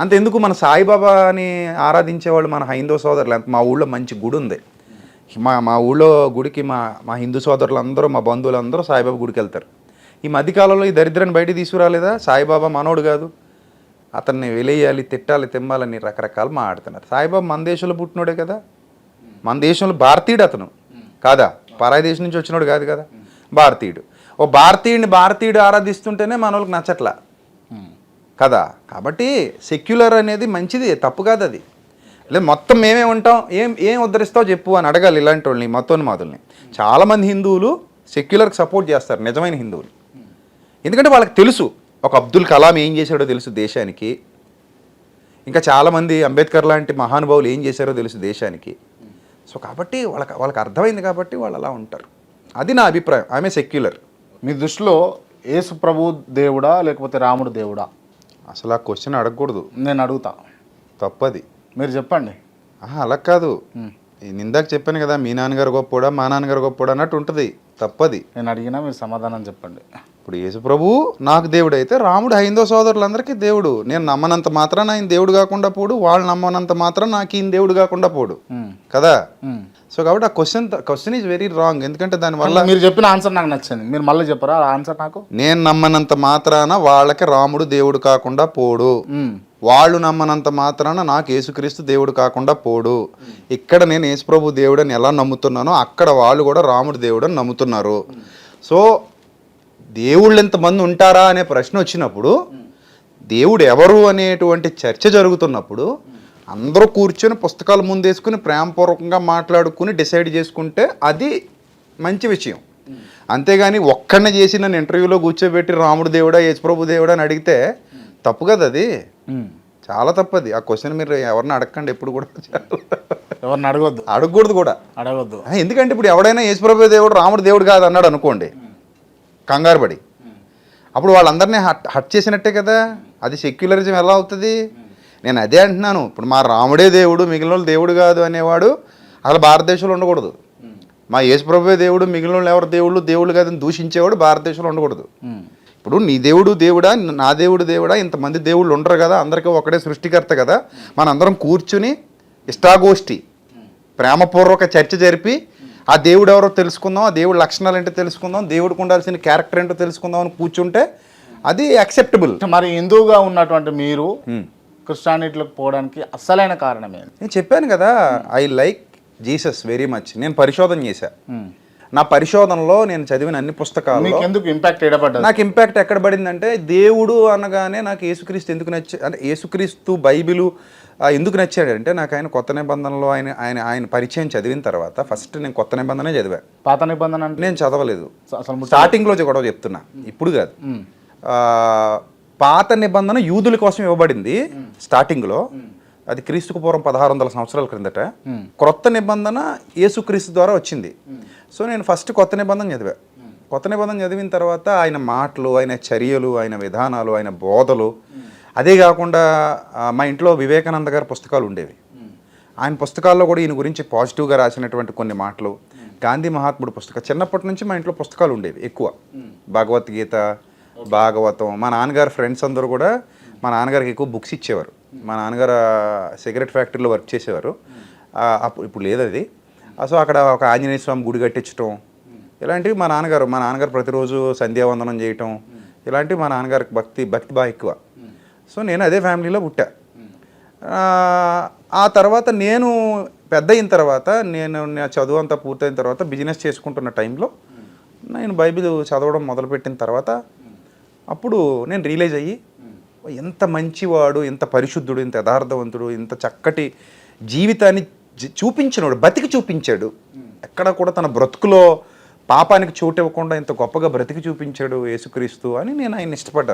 అంతెందుకు మన సాయిబాబాని ఆరాధించేవాళ్ళు మన హైందవ సోదరులు అంత మా ఊళ్ళో మంచి గుడి ఉంది. మా ఊళ్ళో గుడికి మా హిందూ సోదరులందరూ మా బంధువులందరూ సాయిబాబా గుడికి వెళ్తారు. ఈ మధ్యకాలంలో ఈ దరిద్రాన్ని బయటికి తీసుకురాలేదా? సాయిబాబా మనోడు కాదు, అతన్ని వెలేయాలి, తిట్టాలి, తిమ్మాలని రకరకాలు మాట్లాడుతున్నారు. సాయిబాబా మన దేశంలో పుట్టినోడే కదా, మన దేశంలో భారతీయుడు అతను కాదా, పరాయి దేశం నుంచి వచ్చినోడు కాదు కదా, భారతీయుడు. ఓ భారతీయుడు ఆరాధిస్తుంటేనే మన వాళ్ళకి నచ్చట్లా కదా. కాబట్టి సెక్యులర్ అనేది మంచిది, తప్పు కాదు అది. లేదు మొత్తం మేమే ఉంటాం, ఏం ఉద్ధరిస్తావు చెప్పు అని అడగాలి ఇలాంటి వాళ్ళని, మతోన్మాదుల్ని. చాలామంది హిందువులు సెక్యులర్కి సపోర్ట్ చేస్తారు, నిజమైన హిందువులు. ఎందుకంటే వాళ్ళకి తెలుసు ఒక అబ్దుల్ కలాం ఏం చేశాడో తెలుసు దేశానికి, ఇంకా చాలామంది అంబేద్కర్ లాంటి మహానుభావులు ఏం చేశారో తెలుసు దేశానికి. సో కాబట్టి వాళ్ళకి అర్థమైంది కాబట్టి వాళ్ళు అలా ఉంటారు. అది నా అభిప్రాయం. ఆమె సెక్యులర్. మీ దృష్టిలో యేసు ప్రభు దేవుడా లేకపోతే రాముడు దేవుడా? అసలు ఆ క్వశ్చన్ అడగకూడదు. నేను అడుగుతా, తప్పది. మీరు చెప్పండి. అలా కాదు, ఇందాక చెప్పాను కదా, మీ నాన్నగారు గొప్పోడా మా నాన్నగారు గొప్పోడా అన్నట్టు ఉంటుంది. తప్పది. నేను అడిగినా మీరు సమాధానం చెప్పండి. ఇప్పుడు యేసు ప్రభు నాకు దేవుడు అయితే రాముడు హైందవ సోదరులందరికీ దేవుడు. నేను నమ్మనంత మాత్రాన ఆయన దేవుడు కాకుండా పోడు, వాళ్ళు నమ్మనంత మాత్రం నాకు ఈయన దేవుడు కాకుండా పోడు కదా. సో కాబట్టి ఆ క్వశ్చన్ ఈజ్ వెరీ రాంగ్. ఎందుకంటే దానివల్ల మీరు చెప్పిన ఆన్సర్ నాకు నచ్చింది, మీరు మళ్ళీ చెప్పరా ఆ ఆన్సర్ నాకు. నేను నమ్మనంత మాత్రాన వాళ్ళకి రాముడు దేవుడు కాకుండా పోడు, వాళ్ళు నమ్మనంత మాత్రాన నాకు యేసుక్రీస్తు దేవుడు కాకుండా పోడు. ఇక్కడ నేను యేసుప్రభు దేవుడు అని ఎలా నమ్ముతున్నానో అక్కడ వాళ్ళు కూడా రాముడు దేవుడు అని నమ్ముతున్నారు. సో దేవుళ్ళు ఎంతమంది ఉంటారా అనే ప్రశ్న వచ్చినప్పుడు, దేవుడు ఎవరు అనేటువంటి చర్చ జరుగుతున్నప్పుడు అందరూ కూర్చొని పుస్తకాలు ముందేసుకుని ప్రేమపూర్వకంగా మాట్లాడుకుని డిసైడ్ చేసుకుంటే అది మంచి విషయం. అంతేగాని ఒక్కడిని చేసి నన్ను ఇంటర్వ్యూలో కూర్చోబెట్టి రాముడు దేవుడా యేసుప్రభు దేవుడా అని అడిగితే తప్పు కదా, అది చాలా తప్పది. ఆ క్వశ్చన్ మీరు ఎవరిని అడగకండి, ఎప్పుడు కూడా ఎవరిని అడగకూడదు కూడా. ఎందుకంటే ఇప్పుడు ఎవడైనా యేసుప్రభు దేవుడు రాముడు దేవుడు కాదు అన్నాడు అనుకోండి, కంగారు పడి, అప్పుడు వాళ్ళందరినీ హట్ చేసినట్టే కదా. అది సెక్యులరిజం ఎలా అవుతుంది? నేను అదే అంటున్నాను. ఇప్పుడు మా రాముడే దేవుడు మిగిలిన వాళ్ళు దేవుడు కాదు అనేవాడు అసలు భారతదేశంలో ఉండకూడదు. మా యేసుప్రభువే దేవుడు మిగిలిన వాళ్ళు ఎవరు దేవుళ్ళు కాదని దూషించేవాడు భారతదేశంలో ఉండకూడదు. ఇప్పుడు నీ దేవుడు దేవుడా, నా దేవుడు దేవుడా, ఇంతమంది దేవుళ్ళు ఉండరు కదా, అందరికీ ఒకటే సృష్టికర్త కదా. మనందరం కూర్చుని ఇష్టాగోష్ఠి ప్రేమపూర్వక చర్చ జరిపి ఆ దేవుడు ఎవరో తెలుసుకుందాం, ఆ దేవుడి లక్షణాలు ఏంటో తెలుసుకుందాం, దేవుడికి ఉండాల్సిన క్యారెక్టర్ ఏంటో తెలుసుకుందాం అని కూర్చుంటే అది యాక్సెప్టబుల్. మరి హిందువుగా ఉన్నటువంటి మీరు క్రిస్టియానిటీలోకి పోవడానికి అసలైన కారణం ఏంటి? నేను చెప్పాను కదా, I like Jesus very much. నేను పరిశోధన చేశా. నా పరిశోధనలో నేను చదివిన అన్ని పుస్తకాలు నాకు ఇంపాక్ట్ ఎక్కడ పడిందంటే, దేవుడు అనగానే నాకు యేసుక్రీస్తు ఎందుకు అంటే యేసుక్రీస్తు బైబిలు ఎందుకు నచ్చాడంటే, నాకు ఆయన కొత్త నిబంధనలో ఆయన పరిచయం చదివిన తర్వాత ఫస్ట్ నేను కొత్త నిబంధనే చదివా. పాత నిబంధన నేను చదవలేదు. స్టార్టింగ్లో కూడా చెప్తున్నా, ఇప్పుడు కాదు. పాత నిబంధన యూదుల కోసం ఇవ్వబడింది స్టార్టింగ్లో, అది క్రీస్తుకు పూర్వం 1600 సంవత్సరాల క్రిందట. క్రొత్త నిబంధన యేసుక్రీస్తు ద్వారా వచ్చింది. సో నేను ఫస్ట్ కొత్త నిబంధన చదివా. కొత్త నిబంధన చదివిన తర్వాత ఆయన మాటలు, ఆయన చర్యలు, ఆయన విధానాలు, ఆయన బోధలు, అదే కాకుండా మా ఇంట్లో వివేకానంద గారి పుస్తకాలు ఉండేవి. ఆయన పుస్తకాల్లో కూడా ఈయన గురించి పాజిటివ్గా రాసినటువంటి కొన్ని మాటలు, గాంధీ మహాత్ముడు పుస్తకం, చిన్నప్పటి నుంచి మా ఇంట్లో పుస్తకాలు ఉండేవి ఎక్కువ. భగవద్గీత, భాగవతం. మా నాన్నగారు ఫ్రెండ్స్ అందరూ కూడా మా నాన్నగారికి ఎక్కువ బుక్స్ ఇచ్చేవారు. మా నాన్నగారు సిగరెట్ ఫ్యాక్టరీలో వర్క్ చేసేవారు. ఇప్పుడు లేదు అది. సో అక్కడ ఒక ఆంజనేయ స్వామి గుడి కట్టించడం, ఇలాంటివి మా నాన్నగారు ప్రతిరోజు సంధ్యావందనం చేయటం, ఇలాంటివి మా నాన్నగారికి భక్తి బాగా ఎక్కువ. సో నేను అదే ఫ్యామిలీలో పుట్టా. ఆ తర్వాత నేను పెద్ద అయిన తర్వాత, నా చదువు అంతా పూర్తయిన తర్వాత బిజినెస్ చేసుకుంటున్న టైంలో నేను బైబిల్ చదవడం మొదలుపెట్టిన తర్వాత అప్పుడు నేను రియలైజ్ అయ్యి, ఎంత మంచివాడు, ఎంత పరిశుద్ధుడు, ఇంత యథార్థవంతుడు, ఇంత చక్కటి జీవితాన్ని చూపించినాడు, బతికి చూపించాడు. ఎక్కడ కూడా తన బ్రతుకులో పాపానికి చోటు ఇవ్వకుండా ఇంత గొప్పగా బ్రతికి చూపించాడు యేసుక్రీస్తు అని నేను ఆయన ఇష్టపడ్డాను.